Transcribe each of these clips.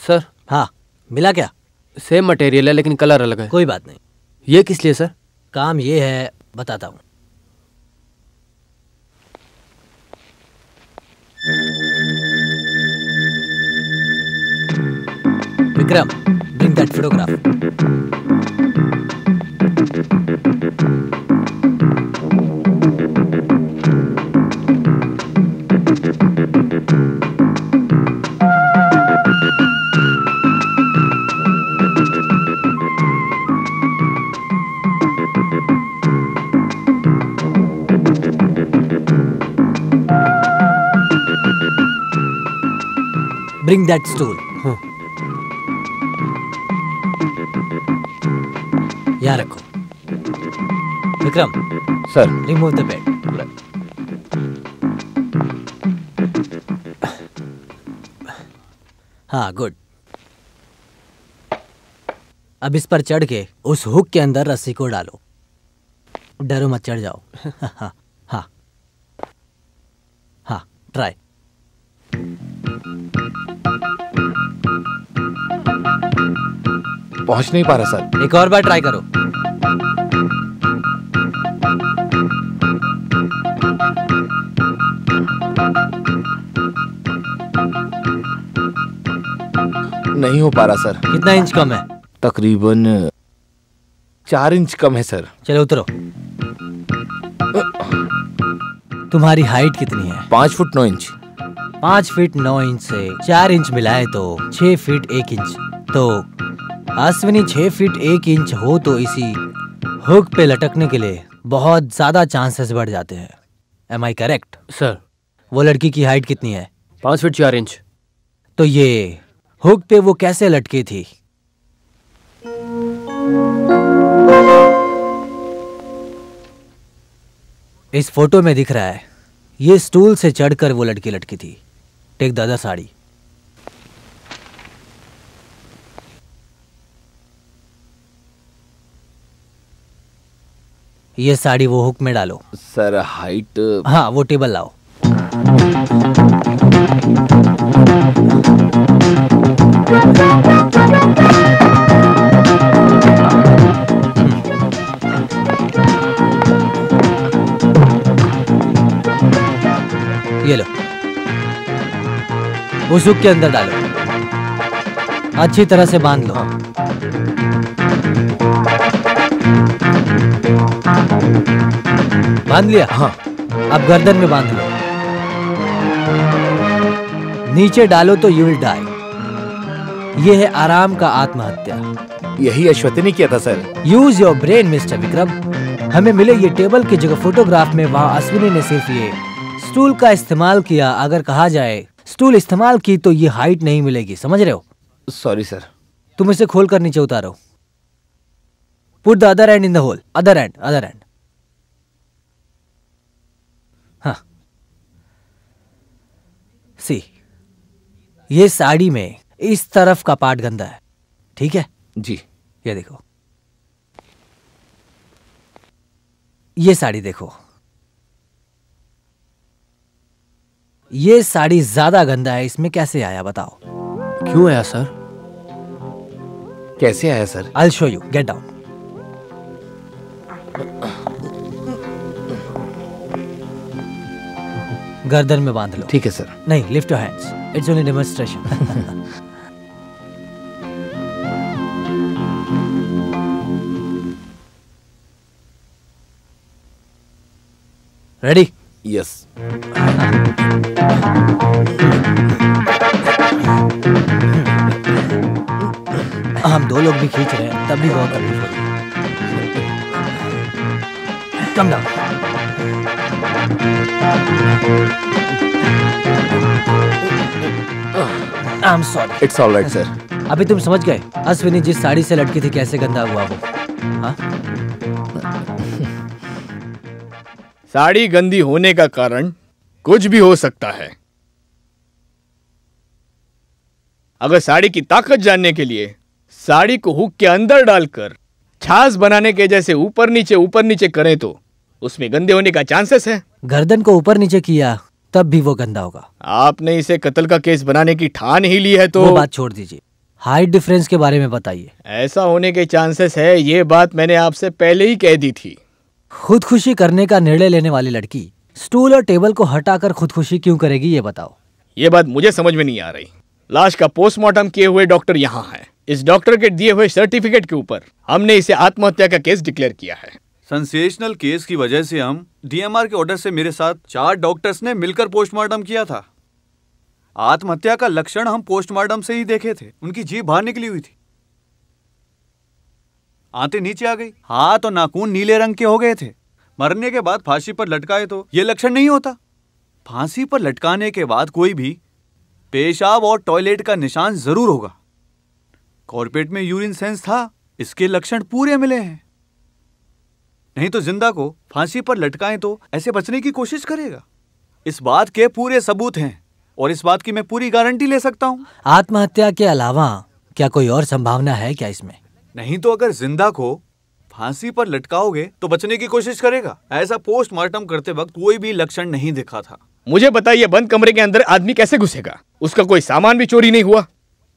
Sir. हाँ, मिला क्या? सेम मटेरियल है लेकिन कलर अलग है। कोई बात नहीं। ये किस लिए सर? काम ये है, बताता हूँ। Vikram, bring that photograph. Bring that stool. यहाँ रखो। Vikram. Sir. Remove the bed. हाँ, गुड। अब इस पर चढ़ के उस हुक के अंदर रस्सी को डालो। डरो मत, चढ़ जाओ। हाँ हाँ हाँ, ट्राई। पहुंच नहीं पा रहा सर। एक और बार ट्राई करो। नहीं हो पा रहा सर। कितना इंच कम है? तकरीबन 4 इंच कम है सर। चलो उतरो। तुम्हारी हाइट कितनी है? 5 फुट 9 इंच। 5 फीट 9 इंच से 4 इंच मिलाए तो 6 फीट 1 इंच। तो अश्विनी 6 फीट 1 इंच हो तो इसी हुक पे लटकने के लिए बहुत ज्यादा चांसेस बढ़ जाते हैं। Am I correct? सर। वो लड़की की हाइट कितनी है? 5 फीट 4 इंच। तो ये हुक पे वो कैसे लटकी थी? इस फोटो में दिख रहा है ये स्टूल से चढ़कर वो लड़की लटकी थी। Take the other sari. ये साड़ी वो हुक में डालो। Sir height. हाँ, वो टेबल लाओ। ये लो, उस हुक के अंदर डालो। अच्छी तरह से बांध लो। बांध लिया? हाँ। अब गर्दन में बांध लो। नीचे डालो तो यू विल डाई। ये है आराम का आत्महत्या। यही अश्वती ने किया था sir. Use your brain mister Vikram. हमें मिले ये टेबल की जगह फोटोग्राफ में वहाँ अश्विनी ने सिर्फ ये स्टूल का इस्तेमाल किया। अगर कहा जाए स्टूल इस्तेमाल की तो ये हाइट नहीं मिलेगी, समझ रहे हो? Sorry sir. तुम इसे खोलकर नीचे उतारो। Put the other end in the hole. Other end, other end. हाँ, सी, ये साड़ी में इस तरफ का पार्ट गंदा है, ठीक है? जी। ये देखो, ये साड़ी देखो। ये साड़ी ज्यादा गंदा है, इसमें कैसे आया बताओ? क्यों आया सर? कैसे आया sir? I will show you, get down. गर्दन में बांध लो। ठीक है सर। नहीं, lift your hands, it's only demonstration. Ready? Yes. हम 2 लोग भी खींच रहे हैं, तब भी बहुत तकलीफ हो रही है। Come down. I am sorry. It's alright sir. अभी तुम समझ गए अश्विनी जिस साड़ी से लटकी थी कैसे गंदा हुआ वो? हाँ? साड़ी गंदी होने का कारण कुछ भी हो सकता है। अगर साड़ी की ताकत जानने के लिए साड़ी को हुक के अंदर डालकर छाछ बनाने के जैसे ऊपर नीचे करें तो उसमें गंदे होने का चांसेस है। गर्दन को ऊपर नीचे किया तब भी वो गंदा होगा। आपने इसे कत्ल का केस बनाने की ठान ही ली है तो वो बात छोड़ दीजिए। हाइट डिफरेंस के बारे में बताइए। ऐसा होने के चांसेस है, ये बात मैंने आपसे पहले ही कह दी थी। खुदकुशी करने का निर्णय लेने वाली लड़की स्टूल और टेबल को हटाकर खुदकुशी क्यों करेगी, ये बताओ। ये बात मुझे समझ में नहीं आ रही। लाश का पोस्टमार्टम किए हुए डॉक्टर यहाँ है। इस डॉक्टर के दिए हुए सर्टिफिकेट के ऊपर हमने इसे आत्महत्या का केस डिक्लेयर किया है। सेंसेशनल केस की वजह से हम डीएमआर के ऑर्डर से मेरे साथ 4 डॉक्टर्स ने मिलकर पोस्टमार्टम किया था। आत्महत्या का लक्षण हम पोस्टमार्टम से ही देखे थे। उनकी जीभ बाहर निकली हुई थी, आंतें नीचे आ गई, हाथ और नाखून नीले रंग के हो गए थे। मरने के बाद फांसी पर लटकाए तो ये लक्षण नहीं होता। फांसी पर लटकाने के बाद कोई भी पेशाब और टॉयलेट का निशान जरूर होगा। कॉर्पेट में यूरिन सेंस था, इसके लक्षण पूरे मिले हैं। नहीं तो जिंदा को फांसी पर लटकाएं तो ऐसे बचने की कोशिश करेगा। इस बात के पूरे सबूत हैं और इस बात की मैं पूरी गारंटी ले सकता हूं। आत्महत्या के अलावा क्या कोई और संभावना है क्या इसमें? नहीं तो अगर जिंदा को फांसी पर लटकाओगे तो बचने की कोशिश करेगा। ऐसा पोस्टमार्टम करते वक्त कोई भी लक्षण नहीं दिखा था। मुझे बताइए, बंद कमरे के अंदर आदमी कैसे घुसेगा? उसका कोई सामान भी चोरी नहीं हुआ,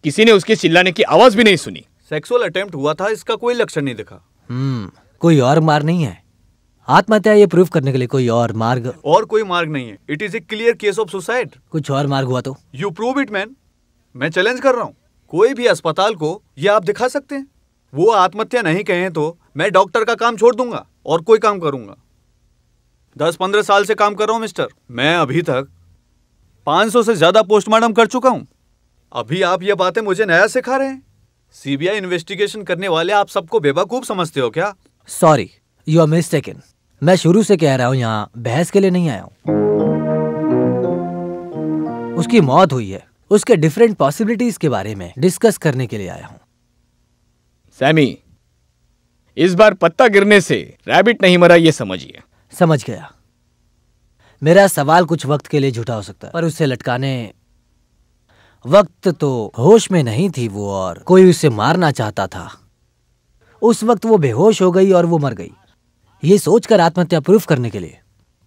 किसी ने उसके चिल्लाने की आवाज भी नहीं सुनी। सेक्सुअल अटेम्प्ट हुआ था, इसका कोई लक्षण नहीं दिखा। कोई और मार्ग नहीं है? आत्महत्या ये प्रूव करने के लिए कोई और मार्ग? और कोई मार्ग नहीं है। It is a clear case of suicide. कुछ और मार्ग हुआ तो? You prove it man. मैं चैलेंज कर रहा हूँ, कोई भी अस्पताल को ये आप दिखा सकते हैं। वो आत्महत्या नहीं कहें तो मैं डॉक्टर का काम छोड़ दूंगा और कोई काम करूंगा। 10-15 साल से काम कर रहा हूं मिस्टर। मैं अभी तक 500 से ज्यादा पोस्टमार्टम कर चुका हूं। अभी आप ये बातें मुझे नया सिखा रहे हैं? सीबीआई इन्वेस्टिगेशन करने वाले आप सबको बेवकूफ समझते हो क्या? Sorry, you are mistaken. मैं शुरू से कह रहा हूँ यहाँ बहस के लिए नहीं आया हूँ। उसकी मौत हुई है, उसके डिफरेंट पॉसिबिलिटीज के बारे में डिस्कस करने के लिए आया हूँ। सैमी, इस बार पत्ता गिरने से रैबिट नहीं मरा, ये समझिए। समझ गया। मेरा सवाल कुछ वक्त के लिए झूठा हो सकता है, पर उसे लटकाने वक्त तो होश में नहीं थी वो, और कोई उसे मारना चाहता था। उस वक्त वो बेहोश हो गई और वो मर गई। ये सोचकर आत्महत्या प्रूफ करने के लिए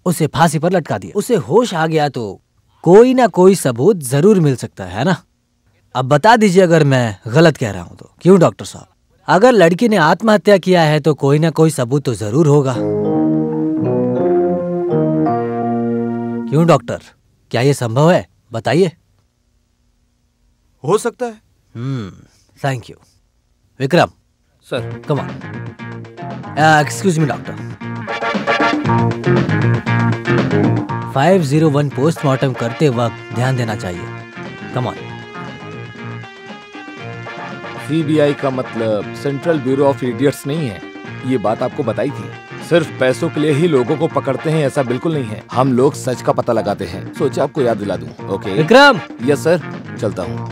उसे फांसी पर लटका दिया। उसे होश आ गया तो कोई ना कोई सबूत जरूर मिल सकता है ना? अब बता दीजिए अगर मैं गलत कह रहा हूं तो। क्यों डॉक्टर साहब? अगर लड़की ने आत्महत्या किया है तो कोई ना कोई सबूत तो जरूर होगा। क्यों डॉक्टर, क्या ये संभव है? बताइए। हो सकता है। Thank you. Vikram sir. Come on. Excuse me doctor. 501 postmortem करते वक्त ध्यान देना चाहिए। Come on. सीबीआई का मतलब सेंट्रल ब्यूरो ऑफ इडियट्स नहीं है, ये बात आपको बताई थी। सिर्फ पैसों के लिए ही लोगों को पकड़ते हैं ऐसा बिल्कुल नहीं है। हम लोग सच का पता लगाते हैं। सोचा आपको याद दिला दूं। ओके विक्रम। यस सर, चलता हूँ।